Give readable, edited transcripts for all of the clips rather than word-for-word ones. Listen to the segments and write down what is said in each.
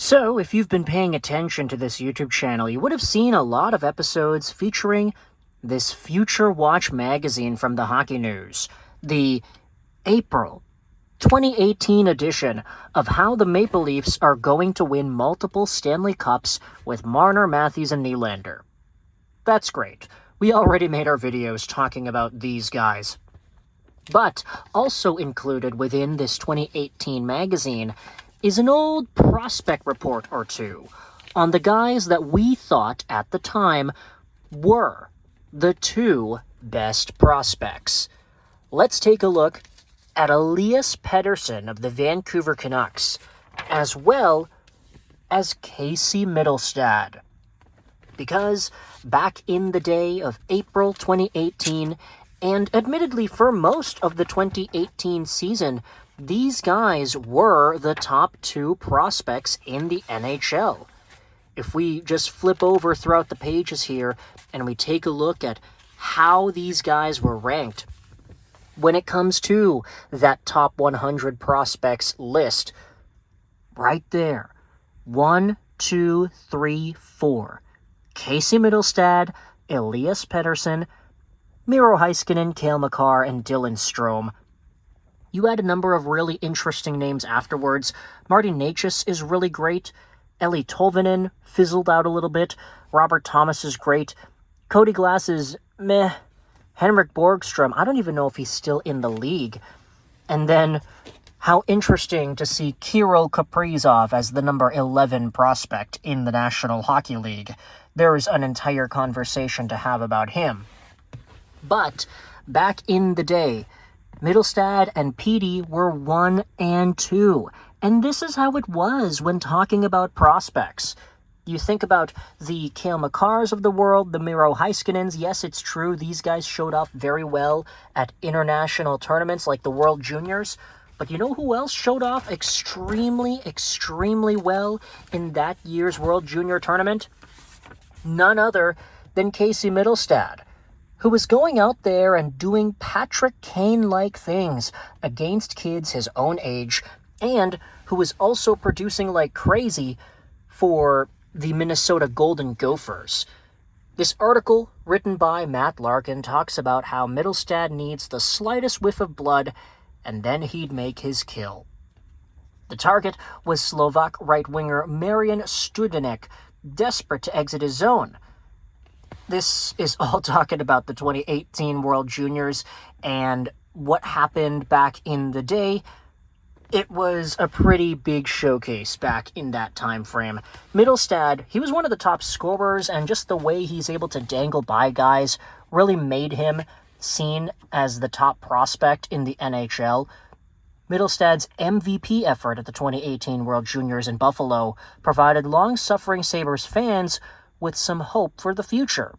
So, if you've been paying attention to this YouTube channel, you would have seen a lot of episodes featuring this Future Watch magazine from the Hockey News, the April 2018 edition of how the Maple Leafs are going to win multiple Stanley Cups with Marner, Matthews, and Nylander. That's great. We already made our videos talking about these guys. But also included within this 2018 magazine is an old prospect report or two on the guys that we thought at the time were the two best prospects. Let's take a look at Elias Pettersson of the Vancouver Canucks, as well as Casey Mittelstadt. Because back in the day of April 2018, and admittedly for most of the 2018 season, these guys were the top two prospects in the NHL. If we just flip over throughout the pages here and we take a look at how these guys were ranked, when it comes to that top 100 prospects list, right there, 1, 2, 3, 4. Casey Mittelstadt, Elias Pettersson, Miro Heiskanen, Cale Makar, and Dylan Strome. You had a number of really interesting names afterwards. Marty Necas is really great. Eli Tolvanen fizzled out a little bit. Robert Thomas is great. Cody Glass is meh. Henrik Borgstrom, I don't even know if he's still in the league. And then, how interesting to see Kirill Kaprizov as the number 11 prospect in the National Hockey League. There is an entire conversation to have about him. But, back in the day, Mittelstadt and Petey were 1 and 2. And this is how it was when talking about prospects. You think about the Cale Makars of the world, the Miro Heiskanens. Yes, it's true, these guys showed off very well at international tournaments like the World Juniors. But you know who else showed off extremely well in that year's World Junior Tournament? None other than Casey Mittelstadt, who was going out there and doing Patrick Kane-like things against kids his own age, and who was also producing like crazy for the Minnesota Golden Gophers. This article, written by Matt Larkin, talks about how Mittelstadt needs the slightest whiff of blood, and then he'd make his kill. The target was Slovak right-winger Marian Studenek, desperate to exit his zone. This is all talking about the 2018 World Juniors and what happened back in the day. It was a pretty big showcase back in that time frame. Mittelstadt, he was one of the top scorers, and just the way he's able to dangle by guys really made him seen as the top prospect in the NHL. Mittelstadt's MVP effort at the 2018 World Juniors in Buffalo provided long-suffering Sabres fans with some hope for the future.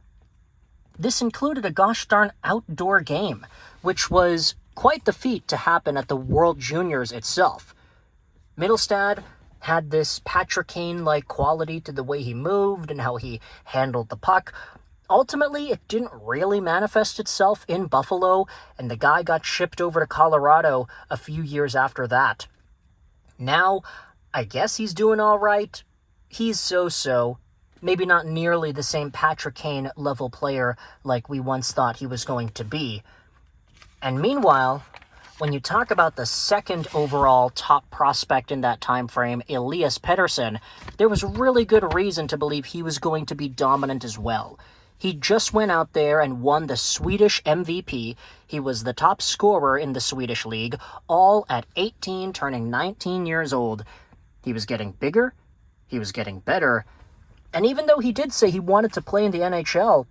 This included a gosh darn outdoor game, which was quite the feat to happen at the World Juniors itself. Mittelstadt had this Patrick Kane-like quality to the way he moved and how he handled the puck. Ultimately, it didn't really manifest itself in Buffalo, and the guy got shipped over to Colorado a few years after that. Now, I guess he's doing all right. He's so-so. Maybe not nearly the same Patrick Kane level player like we once thought he was going to be. And meanwhile, when you talk about the second overall top prospect in that time frame, Elias Pettersson, there was really good reason to believe he was going to be dominant as well. He just went out there and won the Swedish MVP. He was the top scorer in the Swedish league, all at 18, turning 19 years old. He was getting bigger, he was getting better, and even though he did say he wanted to play in the NHL,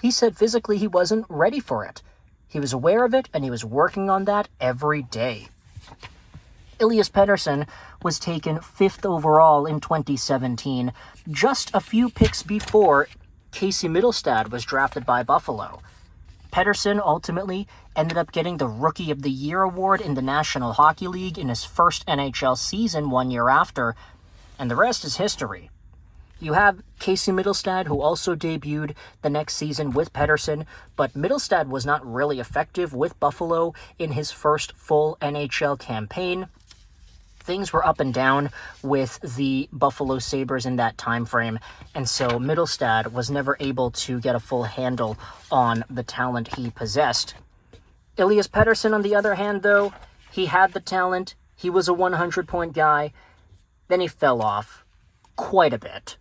he said physically he wasn't ready for it. He was aware of it, and he was working on that every day. Elias Pettersson was taken 5th overall in 2017, just a few picks before Casey Mittelstadt was drafted by Buffalo. Pettersson ultimately ended up getting the Rookie of the Year award in the National Hockey League in his first NHL season 1 year after, and the rest is history. You have Casey Mittelstadt, who also debuted the next season with Pettersson, but Mittelstadt was not really effective with Buffalo in his first full NHL campaign. things were up and down with the Buffalo Sabres in that time frame, and so Mittelstadt was never able to get a full handle on the talent he possessed. Elias Pettersson, on the other hand, though, he had the talent. He was a 100-point guy. Then he fell off quite a bit.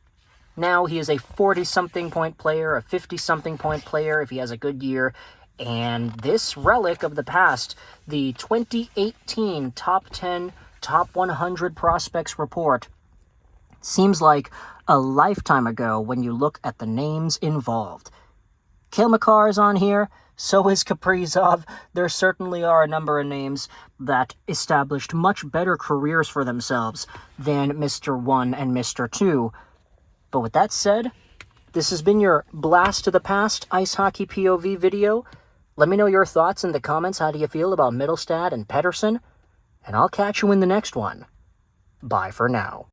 Now he is a 40-something point player, a 50-something point player if he has a good year. And this relic of the past, the 2018 Top 10, Top 100 Prospects Report, seems like a lifetime ago when you look at the names involved. Cale Makar is on here, so is Kaprizov. There certainly are a number of names that established much better careers for themselves than Mr. 1 and Mr. 2. But with that said, this has been your Blast to the Past Ice Hockey POV video. Let me know your thoughts in the comments. How do you feel about Mittelstadt and Pettersson? And I'll catch you in the next one. Bye for now.